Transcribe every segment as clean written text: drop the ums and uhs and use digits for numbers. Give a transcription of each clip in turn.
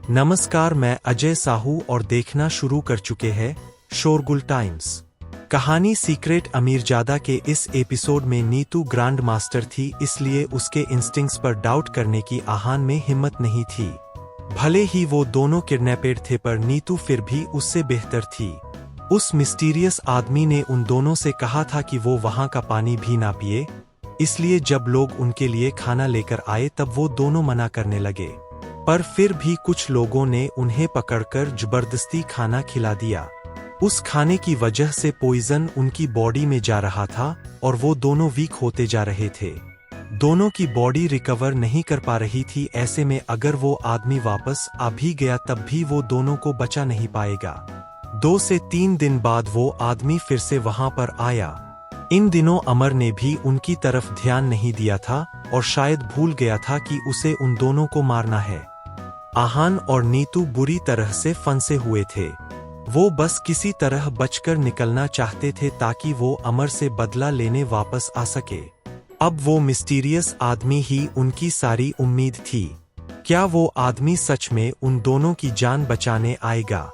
नमस्कार, मैं अजय साहू और देखना शुरू कर चुके हैं शोरगुल टाइम्स। कहानी सीक्रेट अमीरजादा के इस एपिसोड में नीतू ग्रैंड मास्टर थी, इसलिए उसके इंस्टिंक्ट्स पर डाउट करने की आहान में हिम्मत नहीं थी। भले ही वो दोनों किडनैपेड थे, पर नीतू फिर भी उससे बेहतर थी। उस मिस्टीरियस आदमी ने उन दोनों से कहा था कि वो वहां का पानी भी ना पिए, इसलिए जब लोग उनके लिए खाना लेकर आए तब वो दोनों मना करने लगे। पर फिर भी कुछ लोगों ने उन्हें पकड़कर जबरदस्ती खाना खिला दिया। उस खाने की वजह से पॉइजन उनकी बॉडी में जा रहा था और वो दोनों वीक होते जा रहे थे। दोनों की बॉडी रिकवर नहीं कर पा रही थी। ऐसे में अगर वो आदमी वापस आ भी गया तब भी वो दोनों को बचा नहीं पाएगा। 2 से 3 दिन बाद वो आदमी फिर से वहां पर आया। इन दिनों अमर ने भी उनकी तरफ ध्यान नहीं दिया था और शायद भूल गया था कि उसे उन दोनों को मारना है। आहान और नीतू बुरी तरह से फंसे हुए थे। वो बस किसी तरह बचकर निकलना चाहते थे ताकि वो अमर से बदला लेने वापस आ सके। अब वो मिस्टीरियस आदमी ही उनकी सारी उम्मीद थी। क्या वो आदमी सच में उन दोनों की जान बचाने आएगा?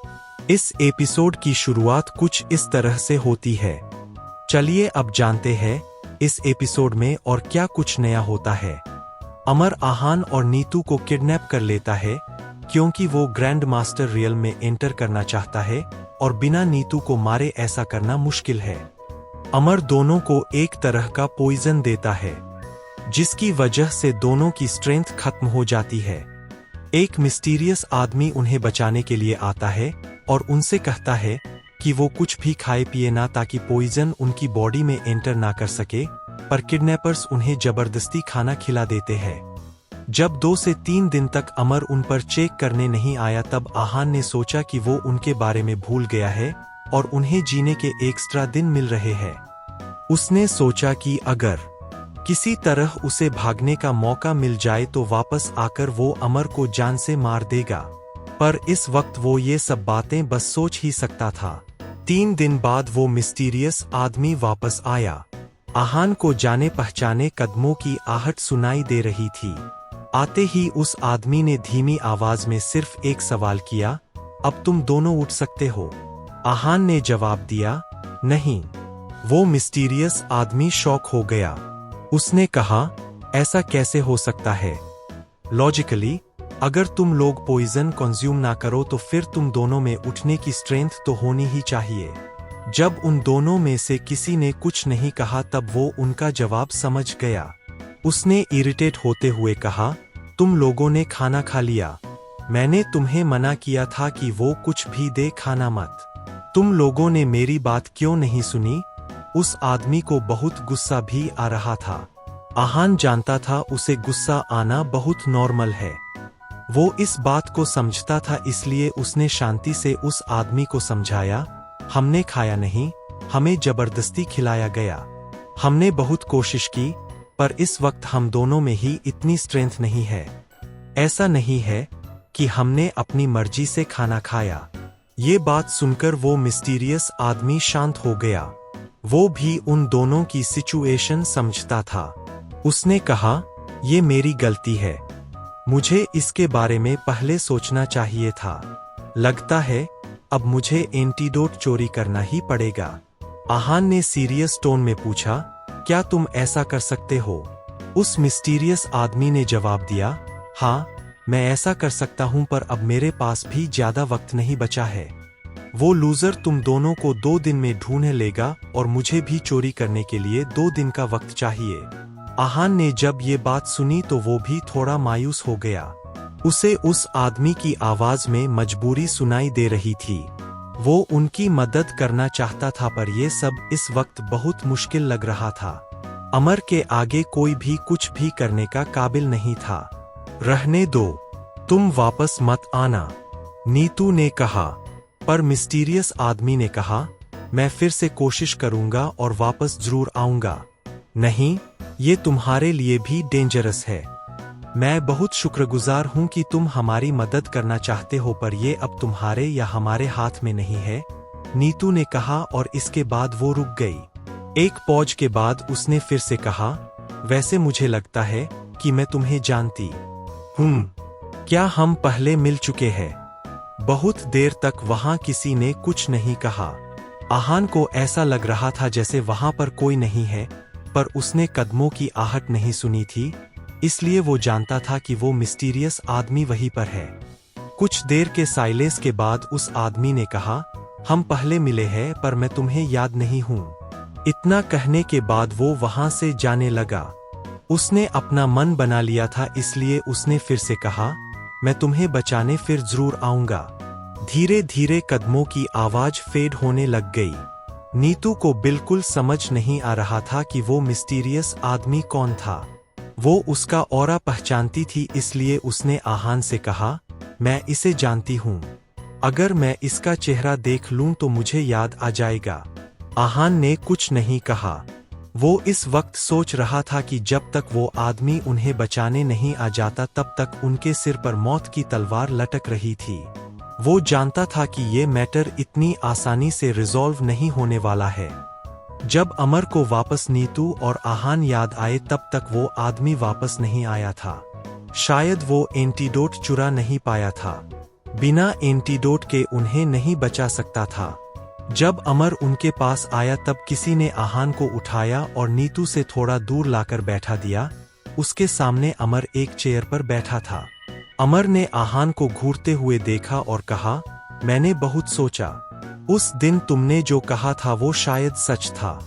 इस एपिसोड की शुरुआत कुछ इस तरह से होती है। चलिए अब जानते हैं इस एपिसोड में और क्या कुछ नया होता है। अमर आहान और नीतू को किडनैप कर लेता है क्योंकि वो ग्रैंड मास्टर रियल में एंटर करना चाहता है और बिना नीतू को मारे ऐसा करना मुश्किल है। अमर दोनों को एक तरह का पॉइजन देता है जिसकी वजह से दोनों की स्ट्रेंथ खत्म हो जाती है। एक मिस्टीरियस आदमी उन्हें बचाने के लिए आता है और उनसे कहता है कि वो कुछ भी खाए पिए ना ताकि पॉइजन उनकी बॉडी में एंटर ना कर सके, पर किडनैपर्स उन्हें जबरदस्ती खाना खिला देते हैं। जब 2 से 3 दिन तक अमर उन पर चेक करने नहीं आया तब आहान ने सोचा कि वो उनके बारे में भूल गया है और उन्हें जीने के एक्स्ट्रा दिन मिल रहे हैं। उसने सोचा कि अगर किसी तरह उसे भागने का मौका मिल जाए तो वापस आकर वो अमर को जान से मार देगा, पर इस वक्त वो ये सब बातें बस सोच ही सकता था। 3 दिन बाद वो मिस्टीरियस आदमी वापस आया। आहान को जाने पहचाने कदमों की आहट सुनाई दे रही थी। आते ही उस आदमी ने धीमी आवाज में सिर्फ एक सवाल किया, अब तुम दोनों उठ सकते हो? आहान ने जवाब दिया, नहीं। वो मिस्टीरियस आदमी शॉक हो गया। उसने कहा, ऐसा कैसे हो सकता है? लॉजिकली अगर तुम लोग पॉइजन कंज्यूम ना करो तो फिर तुम दोनों में उठने की स्ट्रेंथ तो होनी ही चाहिए। जब उन दोनों में से किसी ने कुछ नहीं कहा तब वो उनका जवाब समझ गया। उसने इरिटेट होते हुए कहा, तुम लोगों ने खाना खा लिया। मैंने तुम्हें मना किया था कि वो कुछ भी दे खाना मत। तुम लोगों ने मेरी बात क्यों नहीं सुनी? उस आदमी को बहुत गुस्सा भी आ रहा था। आहान जानता था उसे गुस्सा आना बहुत नॉर्मल है। वो इस बात को समझता था, इसलिए उसने शांति से उस आदमी को समझाया, हमने खाया नहीं, हमें जबरदस्ती खिलाया गया। हमने बहुत कोशिश की, पर इस वक्त हम दोनों में ही इतनी स्ट्रेंथ नहीं है। ऐसा नहीं है कि हमने अपनी मर्जी से खाना खाया। ये बात सुनकर वो मिस्टीरियस आदमी शांत हो गया। वो भी उन दोनों की सिचुएशन समझता था। उसने कहा, ये मेरी गलती है। मुझे इसके बारे में पहले सोचना चाहिए था। लगता है अब मुझे एंटीडोट चोरी करना ही पड़ेगा। आहान ने सीरियस टोन में पूछा, क्या तुम ऐसा कर सकते हो? उस मिस्टीरियस आदमी ने जवाब दिया, हाँ, मैं ऐसा कर सकता हूं, पर अब मेरे पास भी ज्यादा वक्त नहीं बचा है। वो लूजर तुम दोनों को 2 दिन में ढूंढ लेगा और मुझे भी चोरी करने के लिए 2 दिन का वक्त चाहिए। आहान ने जब ये बात सुनी तो वो भी थोड़ा मायूस हो गया। उसे उस आदमी की आवाज में मजबूरी सुनाई दे रही थी। वो उनकी मदद करना चाहता था, पर यह सब इस वक्त बहुत मुश्किल लग रहा था। अमर के आगे कोई भी कुछ भी करने का काबिल नहीं था। रहने दो, तुम वापस मत आना, नीतू ने कहा। पर मिस्टीरियस आदमी ने कहा, मैं फिर से कोशिश करूंगा और वापस जरूर आऊंगा। नहीं, ये तुम्हारे लिए भी डेंजरस है। मैं बहुत शुक्रगुजार हूं कि तुम हमारी मदद करना चाहते हो, पर यह अब तुम्हारे या हमारे हाथ में नहीं है, नीतू ने कहा और इसके बाद वो रुक गई। एक पॉज के बाद उसने फिर से कहा, वैसे मुझे लगता है कि मैं तुम्हें जानती हूं। क्या हम पहले मिल चुके हैं? बहुत देर तक वहां किसी ने कुछ नहीं कहा। आहान को ऐसा लग रहा था जैसे वहां पर कोई नहीं है, पर उसने कदमों की आहट नहीं सुनी थी, इसलिए वो जानता था कि वो मिस्टीरियस आदमी वहीं पर है। कुछ देर के साइलेंस के बाद उस आदमी ने कहा, हम पहले मिले हैं पर मैं तुम्हें याद नहीं हूं। इतना कहने के बाद वो वहां से जाने लगा। उसने अपना मन बना लिया था, इसलिए उसने फिर से कहा, मैं तुम्हें बचाने फिर जरूर आऊंगा। धीरे धीरे कदमों की आवाज फेड होने लग गई। नीतू को बिल्कुल समझ नहीं आ रहा था कि वो मिस्टीरियस आदमी कौन था। वो उसका ऑरा पहचानती थी, इसलिए उसने आहान से कहा, मैं इसे जानती हूँ। अगर मैं इसका चेहरा देख लूं तो मुझे याद आ जाएगा। आहान ने कुछ नहीं कहा। वो इस वक्त सोच रहा था कि जब तक वो आदमी उन्हें बचाने नहीं आ जाता तब तक उनके सिर पर मौत की तलवार लटक रही थी। वो जानता था कि ये मैटर इतनी आसानी से रिजॉल्व नहीं होने वाला है। जब अमर को वापस नीतू और आहान याद आए तब तक वो आदमी वापस नहीं आया था। शायद वो एंटीडोट चुरा नहीं पाया था। बिना एंटीडोट के उन्हें नहीं बचा सकता था। जब अमर उनके पास आया तब किसी ने आहान को उठाया और नीतू से थोड़ा दूर लाकर बैठा दिया। उसके सामने अमर एक चेयर पर बैठा था। अमर ने आहान को घूरते हुए देखा और कहा, मैंने बहुत सोचा। उस दिन तुमने जो कहा था वो शायद सच था।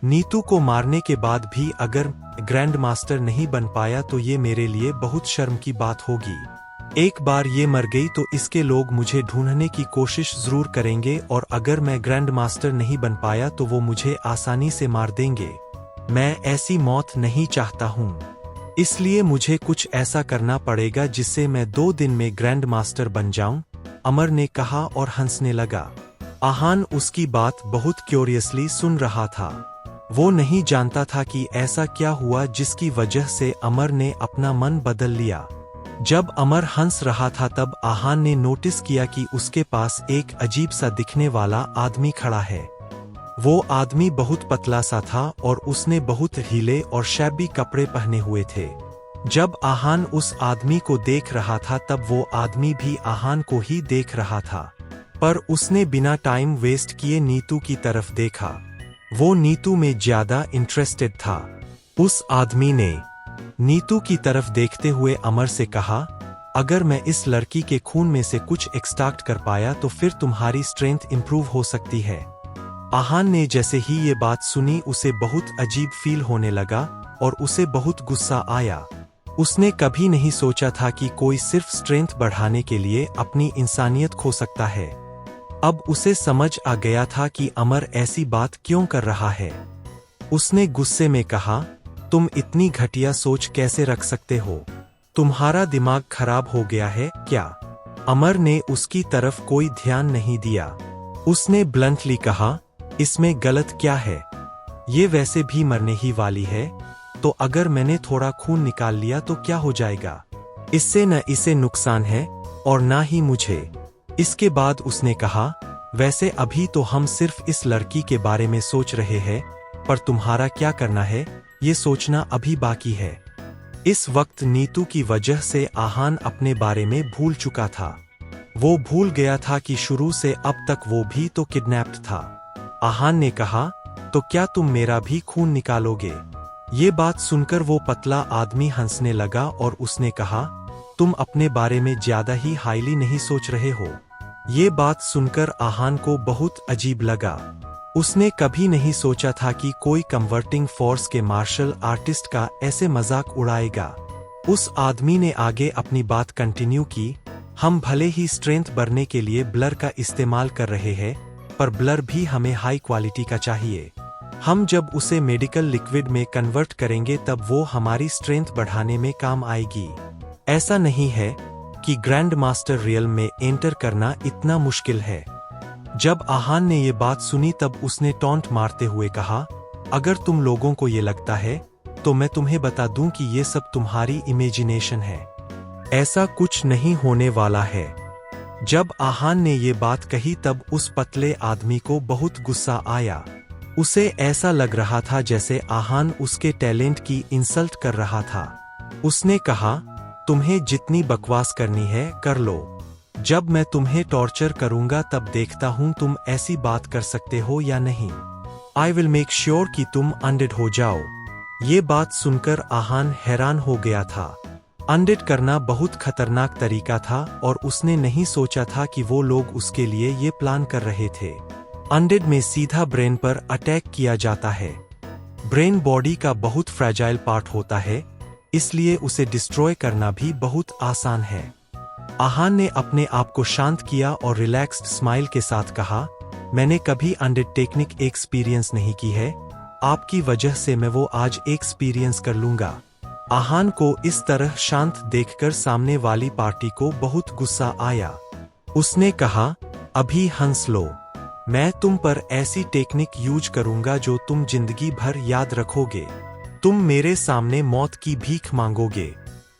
नीतू को मारने के बाद भी अगर ग्रैंड मास्टर नहीं बन पाया तो ये मेरे लिए बहुत शर्म की बात होगी। एक बार ये मर गई तो इसके लोग मुझे ढूंढने की कोशिश जरूर करेंगे, और अगर मैं ग्रैंड मास्टर नहीं बन पाया तो वो मुझे आसानी से मार देंगे। मैं ऐसी मौत नहीं चाहता हूँ, इसलिए मुझे कुछ ऐसा करना पड़ेगा जिससे मैं 2 दिन में ग्रैंड मास्टर बन जाऊं, अमर ने कहा और हंसने लगा। आहान उसकी बात बहुत क्यूरियसली सुन रहा था। वो नहीं जानता था कि ऐसा क्या हुआ जिसकी वजह से अमर ने अपना मन बदल लिया। जब अमर हंस रहा था तब आहान ने नोटिस किया कि उसके पास एक अजीब सा दिखने वाला आदमी खड़ा है। वो आदमी बहुत पतला सा था और उसने बहुत ढीले और शैबी कपड़े पहने हुए थे। जब आहान उस आदमी को देख रहा था तब वो आदमी भी आहान को ही देख रहा था, पर उसने बिना टाइम वेस्ट किए नीतू की तरफ देखा। वो नीतू में ज्यादा इंटरेस्टेड था। उस आदमी ने नीतू की तरफ देखते हुए अमर से कहा, अगर मैं इस लड़की के खून में से कुछ एक्सट्रैक्ट कर पाया तो फिर तुम्हारी स्ट्रेंथ इंप्रूव हो सकती है। आहान ने जैसे ही ये बात सुनी उसे बहुत अजीब फील होने लगा और उसे बहुत गुस्सा आया। उसने कभी नहीं सोचा था कि कोई सिर्फ स्ट्रेंथ बढ़ाने के लिए अपनी इंसानियत खो सकता है। अब उसे समझ आ गया था कि अमर ऐसी बात क्यों कर रहा है। उसने गुस्से में कहा, तुम इतनी घटिया सोच कैसे रख सकते हो? तुम्हारा दिमाग खराब हो गया है क्या? अमर ने उसकी तरफ कोई ध्यान नहीं दिया। उसने ब्लंटली कहा, इसमें गलत क्या है? ये वैसे भी मरने ही वाली है, तो अगर मैंने थोड़ा खून निकाल लिया तो क्या हो जाएगा? इससे न इसे नुकसान है और ना ही मुझे। इसके बाद उसने कहा, वैसे अभी तो हम सिर्फ इस लड़की के बारे में सोच रहे हैं, पर तुम्हारा क्या करना है ये सोचना अभी बाकी है। इस वक्त नीतू की वजह से आहान अपने बारे में भूल चुका था। वो भूल गया था कि शुरू से अब तक वो भी तो किडनैप्ड था। आहान ने कहा, तो क्या तुम मेरा भी खून निकालोगे? ये बात सुनकर वो पतला आदमी हंसने लगा और उसने कहा, तुम अपने बारे में ज्यादा ही हाईली नहीं सोच रहे हो? ये बात सुनकर आहान को बहुत अजीब लगा। उसने कभी नहीं सोचा था कि कोई कन्वर्टिंग फोर्स के मार्शल आर्टिस्ट का ऐसे मजाक उड़ाएगा। उस आदमी ने आगे अपनी बात कंटिन्यू की, हम भले ही स्ट्रेंथ बढ़ने के लिए ब्लर का इस्तेमाल कर रहे हैं, पर ब्लर भी हमें हाई क्वालिटी का चाहिए। हम जब उसे मेडिकल लिक्विड में कन्वर्ट करेंगे तब वो हमारी स्ट्रेंथ बढ़ाने में काम आएगी। ऐसा नहीं है कि ग्रैंड मास्टर रियल में एंटर करना इतना मुश्किल है। जब आहान ने ये बात सुनी तब उसने टॉन्ट मारते हुए कहा, अगर तुम लोगों को ये लगता है तो मैं तुम्हें बता दूं कि ये सब तुम्हारी इमेजिनेशन है। ऐसा कुछ नहीं होने वाला है। जब आहान ने ये बात कही तब उस पतले आदमी को बहुत गुस्सा आया। उसे ऐसा लग रहा था जैसे आहान उसके टैलेंट की इंसल्ट कर रहा था। उसने कहा, तुम्हें जितनी बकवास करनी है कर लो। जब मैं तुम्हें टॉर्चर करूंगा तब देखता हूं तुम ऐसी बात कर सकते हो या नहीं। आई विल मेक श्योर कि तुम अनडेड हो जाओ। ये बात सुनकर आहान हैरान हो गया था। अनडेड करना बहुत खतरनाक तरीका था और उसने नहीं सोचा था कि वो लोग उसके लिए ये प्लान कर रहे थे। अनडेड में सीधा ब्रेन पर अटैक किया जाता है। ब्रेन बॉडी का बहुत फ्रैजाइल पार्ट होता है, इसलिए उसे डिस्ट्रॉय करना भी बहुत आसान है। आहान ने अपने आप को शांत किया और रिलैक्स्ड स्माइल के साथ कहा, मैंने कभी अनडेड टेक्निक एक्सपीरियंस नहीं की है, आपकी वजह से मैं वो आज एक्सपीरियंस कर लूंगा। आहान को इस तरह शांत देखकर सामने वाली पार्टी को बहुत गुस्सा आया। उसने कहा, अभी हंस लो, मैं तुम पर ऐसी टेक्निक यूज करूंगा जो तुम जिंदगी भर याद रखोगे। तुम मेरे सामने मौत की भीख मांगोगे।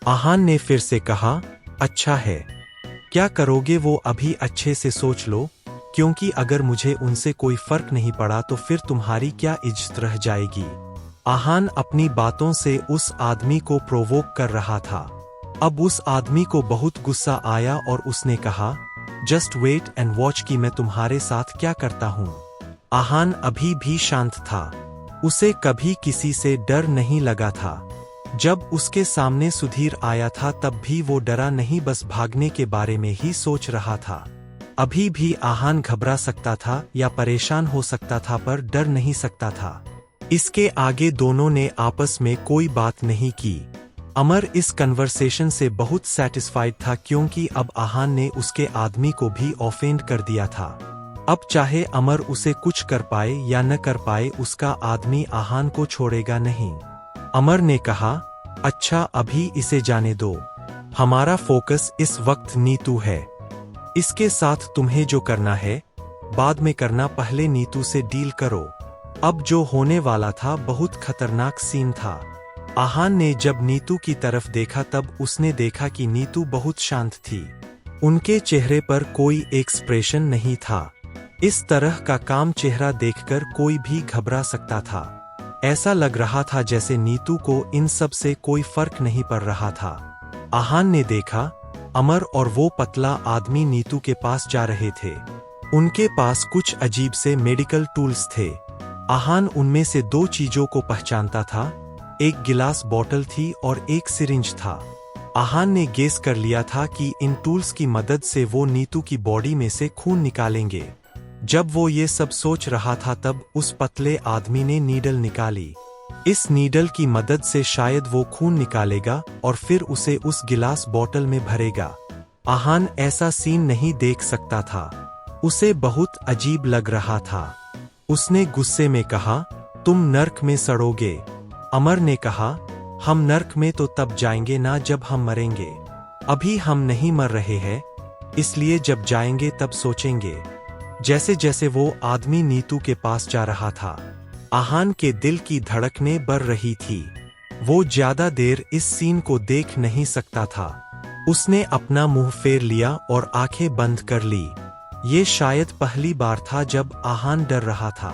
आहान ने फिर से कहा, अच्छा है, क्या करोगे वो अभी अच्छे से सोच लो, क्योंकि अगर मुझे उनसे कोई फर्क नहीं पड़ा तो फिर तुम्हारी क्या इज्जत रह जाएगी। आहान अपनी बातों से उस आदमी को प्रोवोक कर रहा था। अब उस आदमी को बहुत गुस्सा आया और उसने कहा, जस्ट वेट एंड वॉच कि मैं तुम्हारे साथ क्या करता हूँ। आहान अभी भी शांत था। उसे कभी किसी से डर नहीं लगा था। जब उसके सामने सुधीर आया था तब भी वो डरा नहीं, बस भागने के बारे में ही सोच रहा था। अभी भी आहान घबरा सकता था या परेशान हो सकता था पर डर नहीं सकता था। इसके आगे दोनों ने आपस में कोई बात नहीं की। अमर इस कन्वर्सेशन से बहुत सैटिस्फाइड था क्योंकि अब आहान ने उसके आदमी को भी ऑफेंड कर दिया था। अब चाहे अमर उसे कुछ कर पाए या न कर पाए, उसका आदमी आहान को छोड़ेगा नहीं। अमर ने कहा, अच्छा अभी इसे जाने दो, हमारा फोकस इस वक्त नीतू है। इसके साथ तुम्हें जो करना है बाद में करना, पहले नीतू से डील करो। अब जो होने वाला था बहुत खतरनाक सीन था। आहान ने जब नीतू की तरफ देखा तब उसने देखा कि नीतू बहुत शांत थी। उनके चेहरे पर कोई एक्सप्रेशन नहीं था। इस तरह का काम चेहरा देखकर कोई भी घबरा सकता था। ऐसा लग रहा था जैसे नीतू को इन सब से कोई फर्क नहीं पड़ रहा था। आहान ने देखा, अमर और वो पतला आदमी नीतू के पास जा रहे थे। उनके पास कुछ अजीब से मेडिकल टूल्स थे। आहान उनमें से दो चीजों को पहचानता था, एक गिलास बोतल थी और एक सिरिंज था। आहान ने गेस कर लिया था कि इन टूल्स की मदद से वो नीतू की बॉडी में से खून निकालेंगे। जब वो ये सब सोच रहा था तब उस पतले आदमी ने नीडल निकाली। इस नीडल की मदद से शायद वो खून निकालेगा और फिर उसे उस गिलास बोतल में भरेगा। आहान ऐसा सीन नहीं देख सकता था। उसे बहुत अजीब लग रहा था। उसने गुस्से में कहा, तुम नर्क में सड़ोगे। अमर ने कहा, हम नर्क में तो तब जाएंगे ना जब हम मरेंगे। अभी हम नहीं मर रहे हैं, इसलिए जब जाएंगे तब सोचेंगे। जैसे जैसे वो आदमी नीतू के पास जा रहा था, आहान के दिल की धड़कनें बढ़ रही थी। वो ज्यादा देर इस सीन को देख नहीं सकता था। उसने अपना मुंह फेर लिया और आंखें बंद कर ली। ये शायद पहली बार था जब आहान डर रहा था।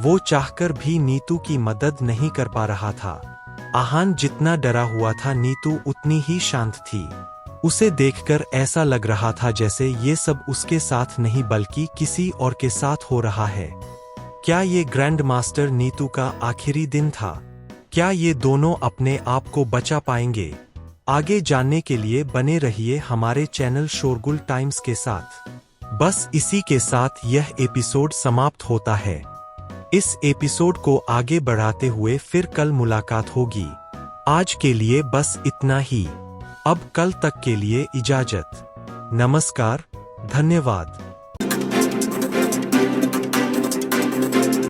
वो चाहकर भी नीतू की मदद नहीं कर पा रहा था। आहान जितना डरा हुआ था नीतू उतनी ही शांत थी। उसे देखकर ऐसा लग रहा था जैसे ये सब उसके साथ नहीं बल्कि किसी और के साथ हो रहा है। क्या ये ग्रैंड मास्टर नीतू का आखिरी दिन था? क्या ये दोनों अपने आप को बचा पाएंगे? आगे जानने के लिए बने रहिए हमारे चैनल शोरगुल टाइम्स के साथ। बस इसी के साथ यह एपिसोड समाप्त होता है। इस एपिसोड को आगे बढ़ाते हुए फिर कल मुलाकात होगी। आज के लिए बस इतना ही। अब कल तक के लिए इजाजत। नमस्कार, धन्यवाद।